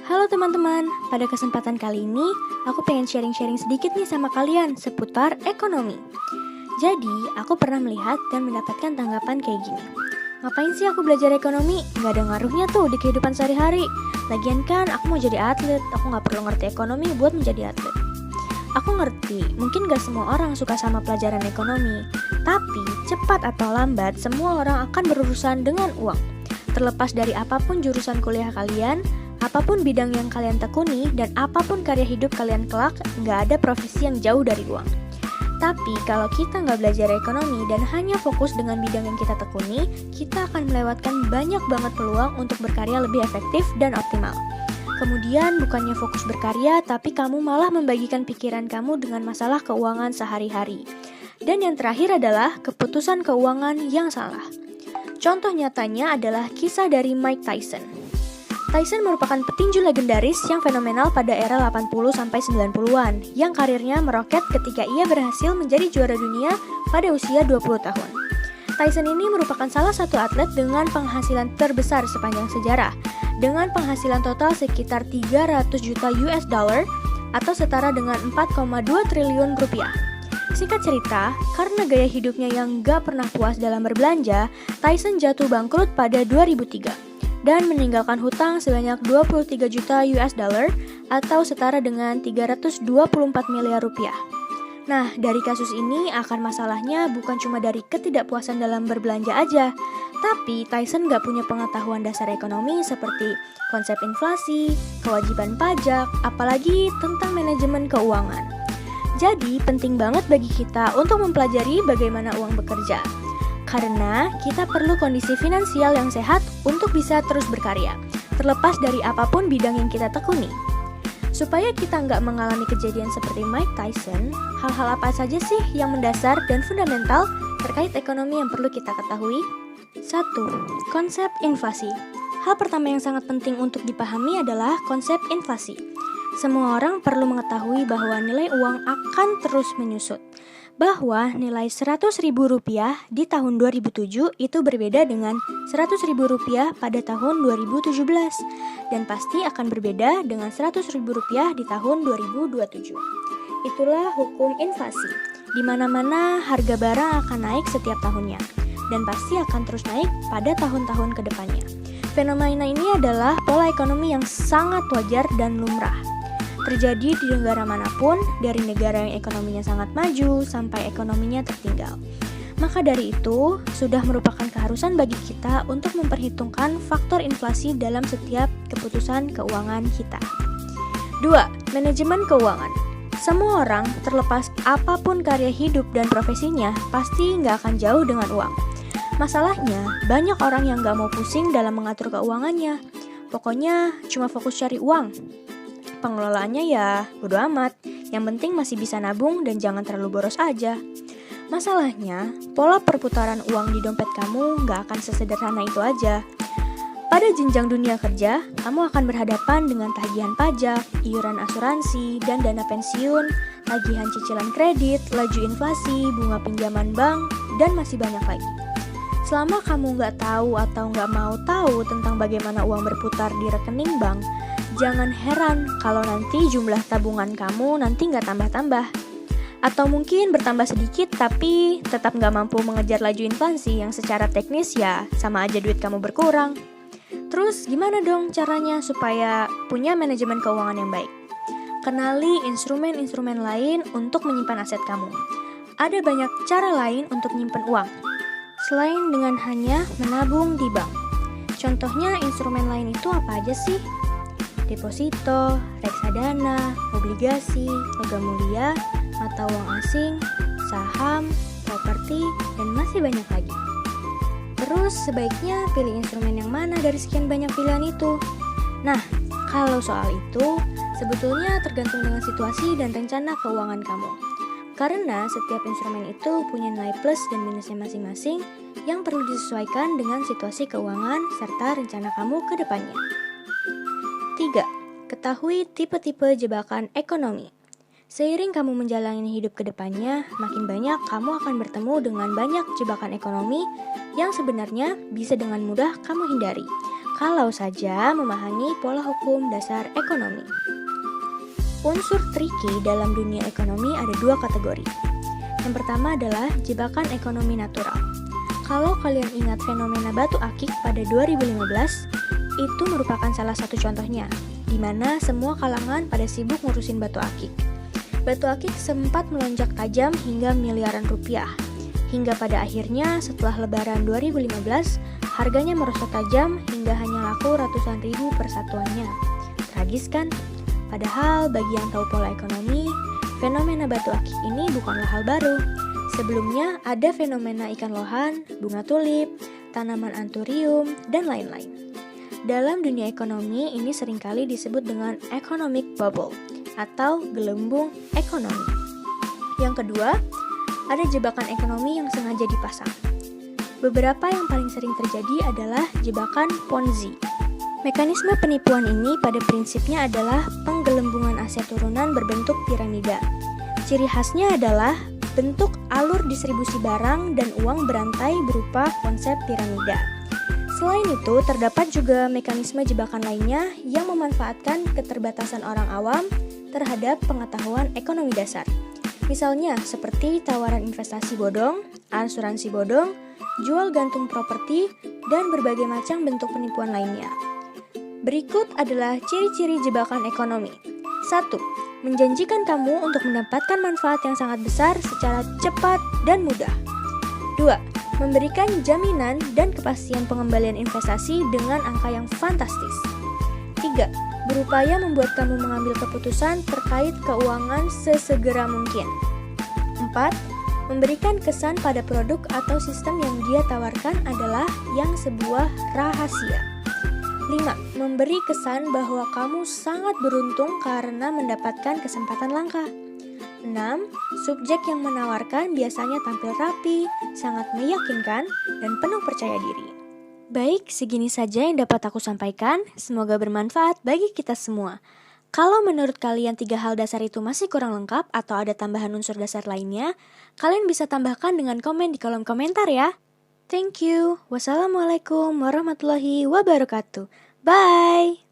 Halo teman-teman, pada kesempatan kali ini aku pengen sharing-sharing sedikit nih sama kalian seputar ekonomi. Jadi, aku pernah melihat dan mendapatkan tanggapan kayak gini. Ngapain sih aku belajar ekonomi? Gak ada ngaruhnya tuh di kehidupan sehari-hari. Lagian kan aku mau jadi atlet, aku gak perlu ngerti ekonomi buat menjadi atlet. Aku ngerti, mungkin gak semua orang suka sama pelajaran ekonomi. Tapi, cepat atau lambat, semua orang akan berurusan dengan uang. Terlepas dari apapun jurusan kuliah kalian, apapun bidang yang kalian tekuni, dan apapun karya hidup kalian kelak, gak ada profesi yang jauh dari uang. Tapi kalau kita gak belajar ekonomi dan hanya fokus dengan bidang yang kita tekuni, kita akan melewatkan banyak banget peluang untuk berkarya lebih efektif dan optimal. Kemudian bukannya fokus berkarya, tapi kamu malah membagikan pikiran kamu dengan masalah keuangan sehari-hari. Dan yang terakhir adalah keputusan keuangan yang salah. Contoh nyatanya adalah kisah dari Mike Tyson. Tyson merupakan petinju legendaris yang fenomenal pada era 80-90-an yang karirnya meroket ketika ia berhasil menjadi juara dunia pada usia 20 tahun. Tyson ini merupakan salah satu atlet dengan penghasilan terbesar sepanjang sejarah, dengan penghasilan total sekitar 300 juta US dollar atau setara dengan 4,2 triliun rupiah. Singkat cerita, karena gaya hidupnya yang gak pernah puas dalam berbelanja, Tyson jatuh bangkrut pada 2003 dan meninggalkan hutang sebanyak 23 juta US dollar atau setara dengan 324 miliar rupiah. Nah, dari kasus ini akar masalahnya bukan cuma dari ketidakpuasan dalam berbelanja aja, tapi Tyson gak punya pengetahuan dasar ekonomi seperti konsep inflasi, kewajiban pajak, apalagi tentang manajemen keuangan. Jadi, penting banget bagi kita untuk mempelajari bagaimana uang bekerja. Karena kita perlu kondisi finansial yang sehat untuk bisa terus berkarya, terlepas dari apapun bidang yang kita tekuni. Supaya kita nggak mengalami kejadian seperti Mike Tyson, hal-hal apa saja sih yang mendasar dan fundamental terkait ekonomi yang perlu kita ketahui? 1. Konsep inflasi. Hal pertama yang sangat penting untuk dipahami adalah konsep inflasi. Semua orang perlu mengetahui bahwa nilai uang akan terus menyusut. Bahwa nilai Rp100.000 di tahun 2007 itu berbeda dengan Rp100.000 pada tahun 2017 dan pasti akan berbeda dengan Rp100.000 di tahun 2027. Itulah hukum inflasi. Di mana-mana harga barang akan naik setiap tahunnya dan pasti akan terus naik pada tahun-tahun ke depannya. Fenomena ini adalah pola ekonomi yang sangat wajar dan lumrah. Terjadi di negara manapun, dari negara yang ekonominya sangat maju sampai ekonominya tertinggal. Maka dari itu, sudah merupakan keharusan bagi kita untuk memperhitungkan faktor inflasi dalam setiap keputusan keuangan kita. 2. Manajemen keuangan. Semua orang, terlepas apapun karya hidup dan profesinya, pasti nggak akan jauh dengan uang. Masalahnya, banyak orang yang nggak mau pusing dalam mengatur keuangannya. Pokoknya, cuma fokus cari uang. Pengelolaannya ya bodo amat, yang penting masih bisa nabung dan jangan terlalu boros aja. Masalahnya, pola perputaran uang di dompet kamu gak akan sesederhana itu aja. Pada jenjang dunia kerja, kamu akan berhadapan dengan tagihan pajak, iuran asuransi, dan dana pensiun, tagihan cicilan kredit, laju inflasi, bunga pinjaman bank, dan masih banyak lagi. Selama kamu gak tahu atau gak mau tahu tentang bagaimana uang berputar di rekening bank, jangan heran kalau nanti jumlah tabungan kamu nanti nggak tambah-tambah. Atau mungkin bertambah sedikit tapi tetap nggak mampu mengejar laju inflasi yang secara teknis ya sama aja duit kamu berkurang. Terus gimana dong caranya supaya punya manajemen keuangan yang baik? Kenali instrumen-instrumen lain untuk menyimpan aset kamu. Ada banyak cara lain untuk menyimpan uang, selain dengan hanya menabung di bank. Contohnya instrumen lain itu apa aja sih? Deposito, reksadana, obligasi, logam mulia, mata uang asing, saham, properti, dan masih banyak lagi. Terus sebaiknya pilih instrumen yang mana dari sekian banyak pilihan itu? Nah, kalau soal itu, sebetulnya tergantung dengan situasi dan rencana keuangan kamu. Karena setiap instrumen itu punya nilai plus dan minusnya masing-masing yang perlu disesuaikan dengan situasi keuangan serta rencana kamu ke depannya. 3. Ketahui tipe-tipe jebakan ekonomi. Seiring kamu menjalani hidup ke depannya, makin banyak kamu akan bertemu dengan banyak jebakan ekonomi yang sebenarnya bisa dengan mudah kamu hindari. kalau saja memahami pola hukum dasar ekonomi. Unsur tricky dalam dunia ekonomi ada dua kategori. Yang pertama adalah jebakan ekonomi natural. Kalau kalian ingat fenomena batu akik pada 2015, itu merupakan salah satu contohnya, di mana semua kalangan pada sibuk ngurusin batu akik. Batu akik sempat melonjak tajam hingga miliaran rupiah. Hingga pada akhirnya setelah lebaran 2015, harganya merosot tajam hingga hanya laku ratusan ribu per satuannya. Tragis kan? Padahal bagi yang tahu pola ekonomi, fenomena batu akik ini bukanlah hal baru. Sebelumnya ada fenomena ikan lohan, bunga tulip, tanaman anturium, dan lain-lain. Dalam dunia ekonomi ini seringkali disebut dengan economic bubble atau gelembung ekonomi. Yang kedua, ada jebakan ekonomi yang sengaja dipasang. Beberapa yang paling sering terjadi adalah jebakan Ponzi. Mekanisme penipuan ini pada prinsipnya adalah penggelembungan aset turunan berbentuk piramida. Ciri khasnya adalah bentuk alur distribusi barang dan uang berantai berupa konsep piramida. Selain itu, terdapat juga mekanisme jebakan lainnya yang memanfaatkan keterbatasan orang awam terhadap pengetahuan ekonomi dasar. Misalnya seperti tawaran investasi bodong, asuransi bodong, jual gantung properti, dan berbagai macam bentuk penipuan lainnya. Berikut adalah ciri-ciri jebakan ekonomi. 1. Menjanjikan kamu untuk mendapatkan manfaat yang sangat besar secara cepat dan mudah. 2. Memberikan jaminan dan kepastian pengembalian investasi dengan angka yang fantastis. 3. Berupaya membuat kamu mengambil keputusan terkait keuangan sesegera mungkin. 4. Memberikan kesan pada produk atau sistem yang dia tawarkan adalah yang sebuah rahasia. 5. Memberi kesan bahwa kamu sangat beruntung karena mendapatkan kesempatan langka. 6. Subjek yang menawarkan biasanya tampil rapi, sangat meyakinkan, dan penuh percaya diri. Baik, segini saja yang dapat aku sampaikan. Semoga bermanfaat bagi kita semua. Kalau menurut kalian 3 hal dasar itu masih kurang lengkap atau ada tambahan unsur dasar lainnya, kalian bisa tambahkan dengan komen di kolom komentar ya. Thank you. Wassalamualaikum warahmatullahi wabarakatuh. Bye.